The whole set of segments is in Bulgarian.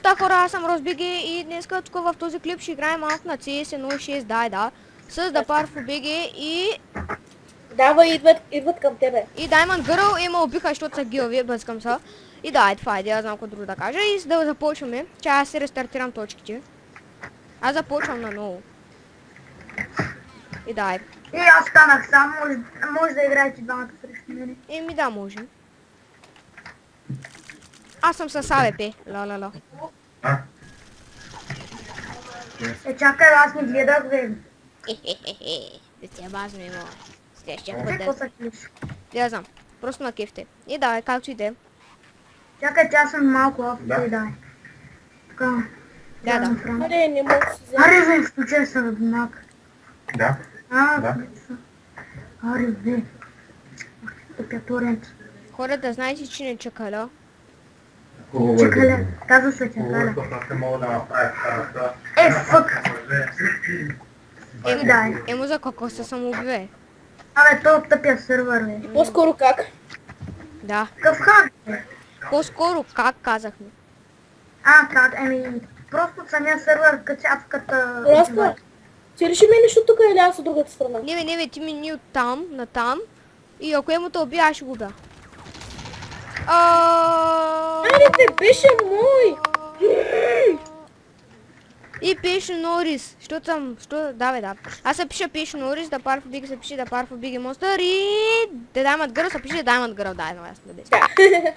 така хора, аз съм Розбиги и днеска тук в този клип ще играем малко на CS 1.6, да. С Дапарфо БГ и... Давай, идват към тебе. И Diamond Girl и ме убиха, защото са гилови, бъскам са. И да, това е, я знам какво друго да кажа. И да започваме. Чай аз си рестартирам точките. Аз започвам наново. И да, И аз станах сам, може да играете двамата срещу мене. Еми да, може. Аз съм с АВП. Ла. Чакай, аз не гледах, бе. Да ти е базно има. Следващия път Какво да... са клиш? Я знам. Просто на кефте. И да, както и да е. Чакай, че аз съм малко авто и дай. Така. Да. Аре, не мога да се взема. Аре, бе, включай се на днак. Да. Да. Аре, бе. Тъпя торент. Хората, знаете, че не чакаля. Хубаво е. Чакаля. Казва се чакаля. Защото не мога да направя старата. Фък. Дай. Емо за какво се самоубиве. Абе, то тъпя сървър, бе. По-скоро как? Да. Какъв хак, бе? По-скоро как казахме. Как? Просто от самия сървър качавката... Ростка, ти реши ме нещо тук или аз от другата страна? Не, ти мини от там на там. И ако емо те убия, аз ще го убия. Айде те, беше мой! И пише Норис. Що там? Да. Аз се пиша Норис, да Парфо Биг се пише да Парфо Биг Монстър и... Да Diamond Girl се пише Diamond Girl. Да, едно ясно да Да.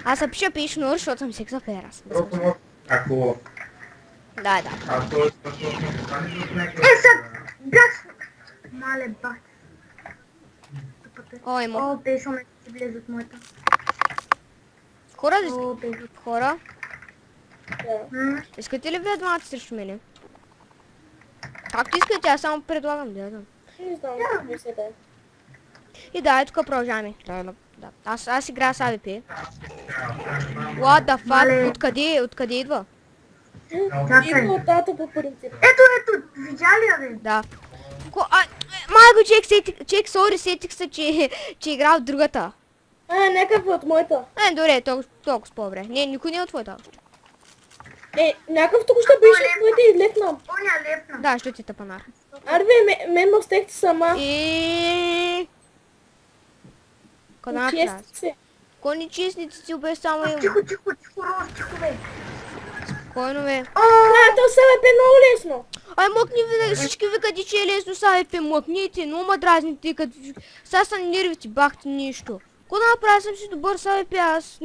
Аз се пиша Норис, защото съм секса перас. Просто ако... Да. Ако... Бях... Мале, бах. О, емо. О, пешо ме си влезе от моята. Хора, О, пешо. хора, Да. искате ли вие двамата срещу мене? Както искате, аз само предлагам, да знам. Не знам, не се дай. И да, тук продължаваме. Да. Аз играя с AWP. What the Мале. fuck? Откъде идва? Чакай. Идва от тата по принцип. Ето, видя ли я, бе? Да. Майко, сори, сетих се, че играл в другата. Някакъв от моята. Добре, толкова по-добре. Не, никой не е от твоята. Някакъв тук ще беше от моята и лепна. Оня лепна. Да, що ти тъпанар. Аре бе, мен ме остехте сама. И... Къде направи? Чести се. Кой ни честници си обе само им? Тихо, Рос, тихо, бе. Спокойно, бе. То сега е много лесно. Ай, мъкни, всички викат, че е лесно с AWP, мъкните, но ма дразните, като... Сега са нервите, бахте нищо. Ко да направя, съм си добър с AWP, аз...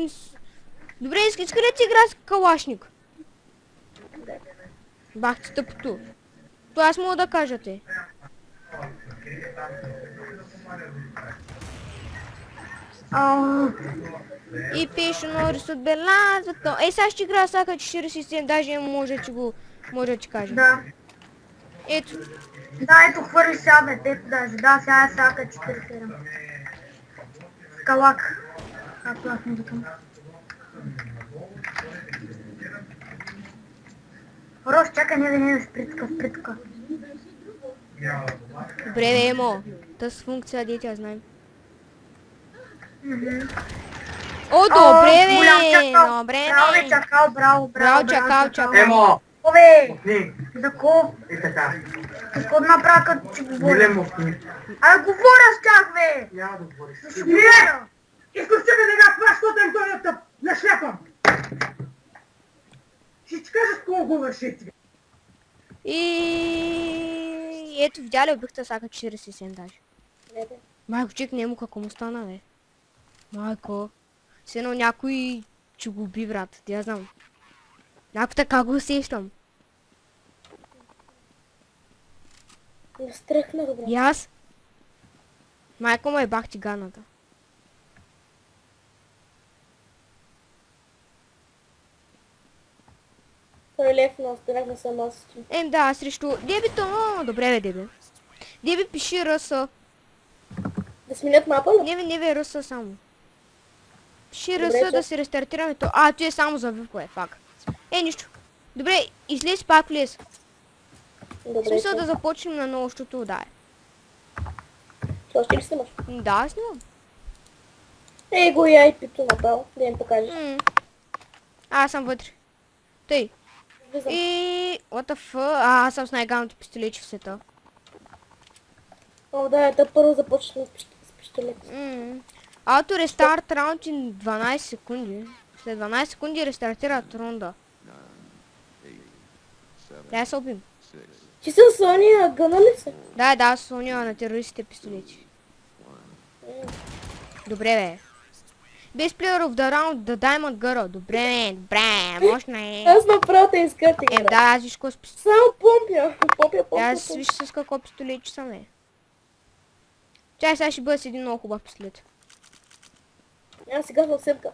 Добре, иска да ти игра с калашник? Бахте тъпото. То аз мога да кажа те. И пише Норис отбелязвато. Сега ще играя сака 47, даже може да ти кажа. Да. Ето. Да, ето хвърли сега, бе, ето даже. Да, сега е сака 47. Скалак. Както аз му викам. Рос, чакай, не, спритка. Добре, бе, емо. Тъс функция, дете, знаем. О, добре, бе! Добре, Браво, бе! бе, чакал, браво. Чакал. Емо! Ове, Мокни! за ко? И така. Какво направя като че говоря? Миле мокни. Говоря с тях, бе! Няма да говориш. Ще говоря! Искаш да не га това, защото им той е тъп. Не шляпам. Ще ти кажа с кого го вършите. И... Ето, видя ли, убихте сака 47 даже. Не, бе. Майко, чек, нему какво му стана, бе? Майко. Все едно някой че го уби, брат. Я знам. Някой така го усещам. Не стръхна, добре. И аз? Майко ме бах ти ганата. Той е лепна, останахме сама с ти. Да, срещу Дебито. Добре, бе, Деби. Деби, пиши Ръса. Да сменят мапа ли? Не бе, Ръса само. Пиши Добре, Ръса че- да си рестартираме то. Tu е само за випо, фак. Нищо. Добре, излез пак влез. В Добре, смисъл че. да започнем на ново, защото да е. Това ще ли снимаш? Да, снимам. Го я и пито направо, да им покажеш. Аз съм вътре. Тъй. Влизам. И... What the fuck? Аз съм с най-галните пистолети в света. О, да, първо започна с пистолет. Auto restart round in 12 секунди. След 12 секунди рестартират рунда. Дай се убим. Ти с Соня гъна ли се? Да, слоня на терористите пистолети. Добре, бе. Best player of the round, the Diamond Girl. Добре, мощно е. Аз направо те изкъртих. Да, аз виж какво с пистолет. Само помпя. Аз виж с какво пистолет съм, е. Чай, сега ще бъда с един много хубав пистолет. Аз сега съм семка.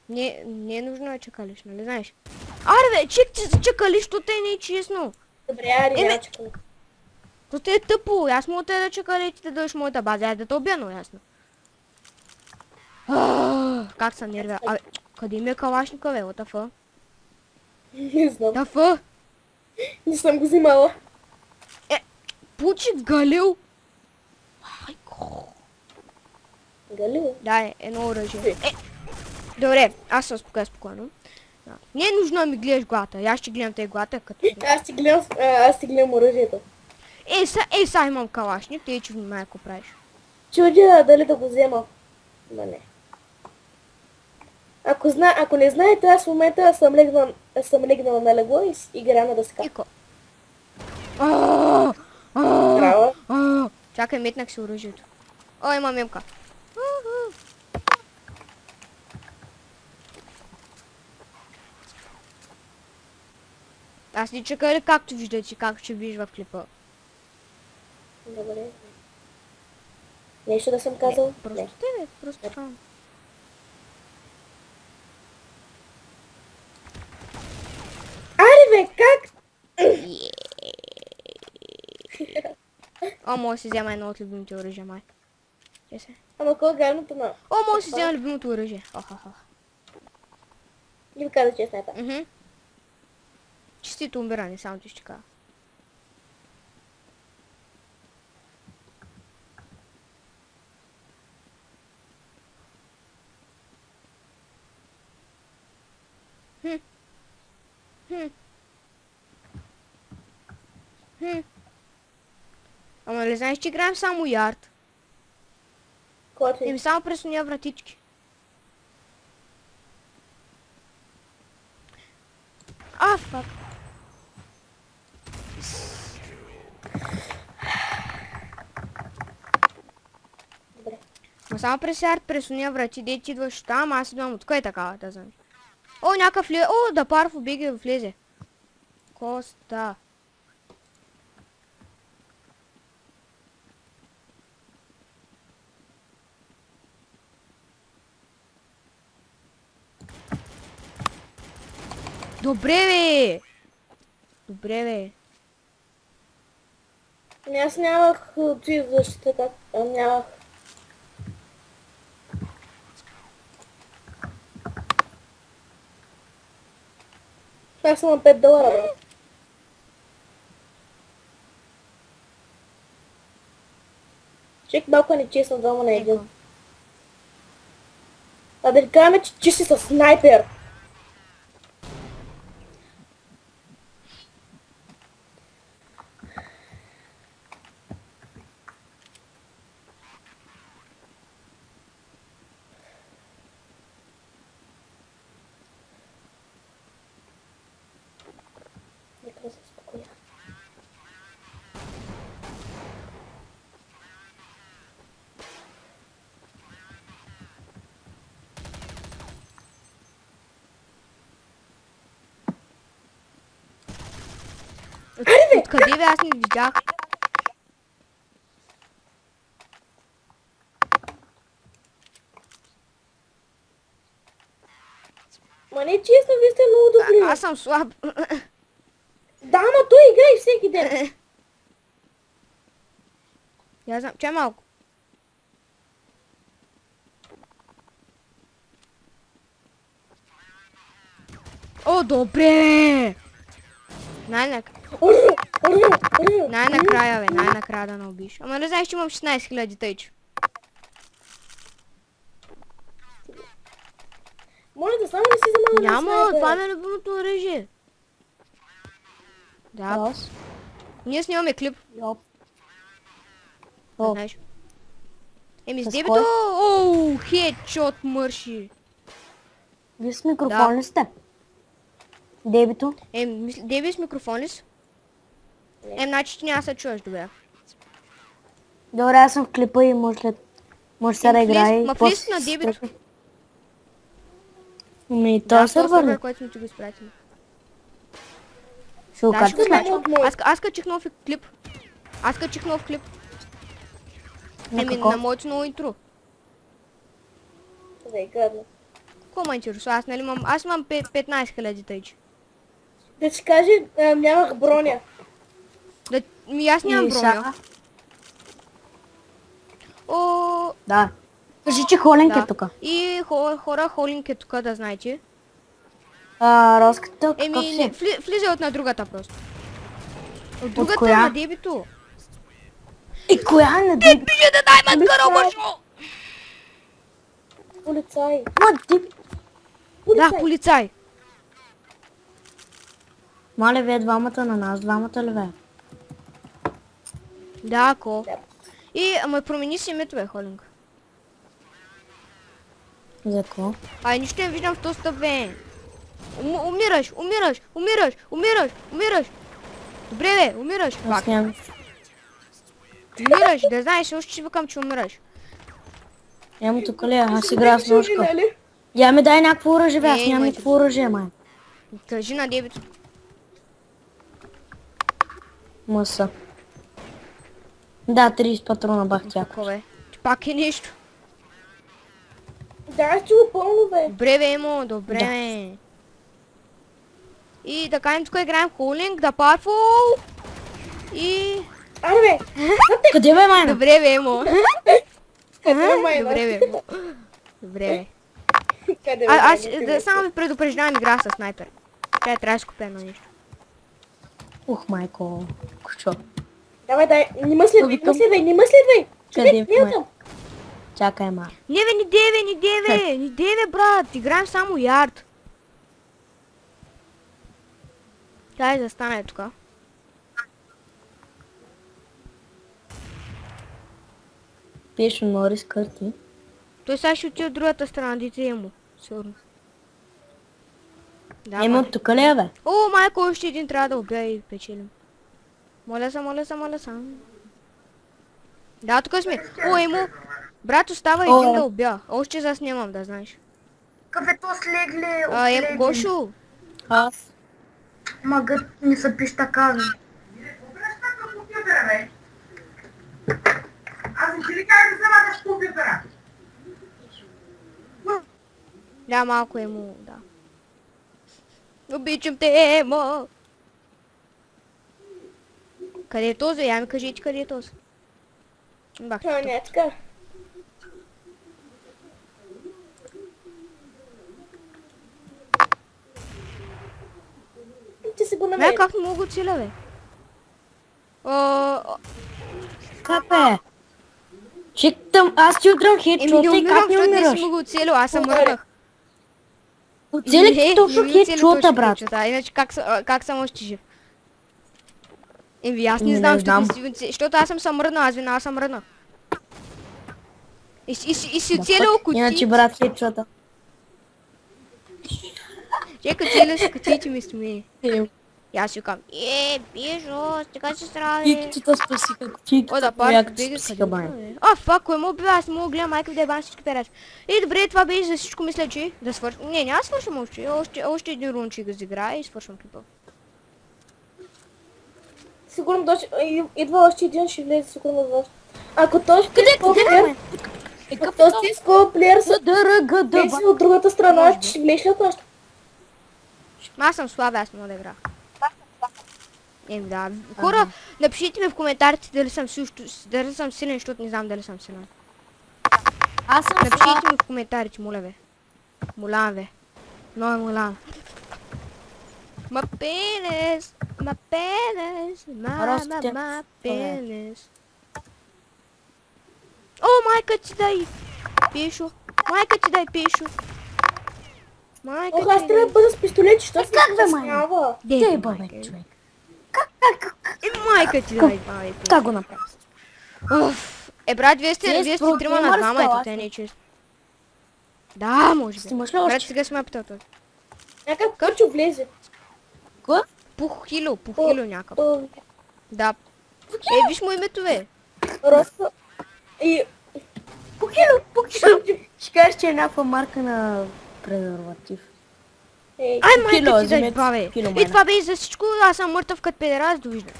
Не е нужно да чекалиш, нали знаеш? Аре бе, чек ти за чекалиш, то те не е честно. Добре, ари, няма чекам. То те е тъпо, аз мога те да чекалиш и да дойдеш моята база, аз да те убия, но ясно. Как съм нервя? Абе, къде ми е калашника, бе, what the fuck? Не знам. The fuck? Не съм го взимала. Пучи Галил. Майко. Галил? Да, едно оръжие. Добре, аз съм спокойно. Да. Не е нужно да ми гледаш главата, аз ще гледам тези главата като... Аз ти гледам оръжието. Са имам калашник, тъй че внимай ако правиш. Чудя дали да го взема. Ма не. Ако не знаете, аз в момента съм легнала на легло и играя на дъска. Ико. Браво. Чакай, метнах си оръжието. О, има мемка. Аз ни чакали както виждате, както ще виж в клипа. Добре. Нещо да съм казал? Просто Не. те, бе, просто това. Аре бе, как? О, мога да си взема едно от любимите оръжия, май. Ама кой е гарното на... О, мога да си взема любимото оръжие. Не ми каза, че е снайпер. Честито умиране, само ти ще кажа. Ама не знаеш, че играем само ярд? Който Еми само през уния вратички. Фак. Добре. Ма само през ярд, през уния врати, де ти идваш там, аз идвам от кой е такава, да знам. О, някакъв влезе. О, да Парфо беги влезе. Коста. Добре, бе! Добре, бе. Ами аз нямах ти защита, как... Нямах... Аз съм на $5, бе. Чек малко не честно двама на един. А да кажем, че си със снайпер. Нека да се успокоя. Откъде бе, аз не видях. Ма не честно, вие сте много добри. Аз съм слаб. Да, ама той играе всеки ден. Я знам, чай малко. О, добре! Най-нека. Оръжие! Най-накрая, бе, най-накрая да не убиш. Ама не знаеш, че имам 16 000 тъйч. Моля да само не си замана Няма, това ми е любимото оръжие. Да, Аз. ние снимаме клип, Йоп. да О, знаеш. Еми с С дебито, кой? оу, хедшот мърши. вие с микрофон ли сте? Дебито? Деби с микрофон ли си? Значи ти няма да се чуеш добре. Добре, аз съм в клипа и може сега да играе. Ма влез на дебито. Ами, Да, този в този сервер ли? сервер, който сме ти го изпратили. Ще го Да, ще качиш го ли? качвам. Аз качих нов клип. Аз качих нов клип. На Еми, какво? на моето ново интро. Бе, гадно. Какво ме интересува? Аз, нали, аз имам 15 000 тъйчи. Да ти кажа, нямах броня. Аз нямам И броня. сега- О, Да. Кажи, че Холинг е да. тук. И хора, Холинг е тук, да знаете. Роската, какъв Еми, не, си? влизай от на другата просто. От другата коя? на дебито. И коя е на дебито? Пише да даймат карабашо! Полицай. Ма, деб... Да, полицай. Мале, вие двамата на нас, двамата ли бе? Да, ако. Да. И, ама промени си името, бе, Холинг. За какво? Ай, нищо не виждам в този стъп, бе. Умираш, умираш, умираш, умираш, умираш. Добре, бе, умираш. Аз Фак. нямам. Умираш, да знаеш, още ще викам, че умираш. Емо тук ли е? Аз играя с ножка. Нали? Я ми дай някакво оръжие, бе. Аз Не, нямам имайте. никакво оръжие, май. Кажи на дебито. Мъса. Да, 30 патрона бах тя. Какво, бе? Че пак е нещо. Да, аз че го пълно, бе. Добре, бе, Емо, добре, Да. бе. И така, тук играем Холинг, да Powerful. И... Аре, бе. Къде бе, майна? Добре, бе, Емо. Къде майна? Добре, бе, Емо. Добре, бе. Къде Аз майна? да само ви предупреждавам, игра с снайпер. Тя трябва да се купя на нещо. Ух, майко. Кучо. Давай, дай. Не ме следвай, Викам. не ме следвай. Къде Човек, не ме? там. Чакай, ма. Не, бе, ни деве, ни деве, ни деве, брат. Играем само ярд. Дай да стане тук. Пиеш Норис Кърти. Той сега ще отиде от другата страна, дите Емо. Сигурно. Да, Емо, тук ли е, бе? О, майко, още един трябва да убия и печелим. Моля се, моля се, моля се. Да, тук сме. О, Емо. Брат, остава един О. да убия. Още заснемам, да знаеш. Кафето слегле, Емо, Гошо. Аз. Магът не са пиш така, бе. Аз не ти ли кажа да залагаш компютъра? Да, малко Емо, да. Обичам те, Емо. Къде е този? Я ми кажете къде е този. Бах, А, не, така. Ти си го Ме, намери. как не мога да целя, бе? Как бе? Чиктам, аз ти удрям Еми не хедшота и умирам, как не защото не умираш? си мога оцелил, аз съм мърдах. Оцелих ти точно хедшота, брат. Иначе как съм още жив? Еми аз не Не знам, знам. защото аз съм съмръднал, аз винаги съм мръднал. И си оцелил Иначе, кутии. брат, хедшота. Чека, целя си кутиите ми с мен. Е, И аз си викам, бежо, стига се страви. Чикчета спасиха, О, да, чикчета парк, яко бега, спасиха, къде бай. бе? А, фак, кой му бива, аз не мога да гледам майка да ебам всички переш. И добре, това беше за всичко, мисля, че да свършим. Не, няма да свършим още един рунчик да изиграя и свършвам клипа. Сигурно идва още един, ще влезе сигурно в още. Ако той ще Къде ме? ако този е скоплеер са ДРГД, влезе от другата страна, Може би. ще влезеш ли от още? Ма аз съм слаба, аз мога да игра. Еми да. Хора, напишите ми в коментарите дали съм силен, защото не знам дали съм силен. Аз съм Напишите ми в коментарите, моля бе. Молявам бе. Много молявам. Ма пенес! My penis, Ростите. my penis. О, майка ти дай пишу. Майка ти дай пишу. Майка Ох, аз ти трябва да бъда с пистолет, що се Как бе, май? стеснява? дай. Тей Дай, бабе, майка. човек. И майка ти дай пишу. Та го направи. Уф. Брат, вие сте Вие трима на спортнимърска, двама, ето аз те съм. не е често. Да, може би. Снимаш ли Брат, още? сега сме птото. Някакъв къчо влезе. Кой? Пухило някакъв. О, Да. Виж му името, бе. Росто. И... Покило. Ще кажеш, че е някаква марка на презерватив. Ей, Ай, майка Кило, ти дай, вземете бабе. кило, И мене. това бе и за всичко, аз съм мъртъв като педерас, довиждане.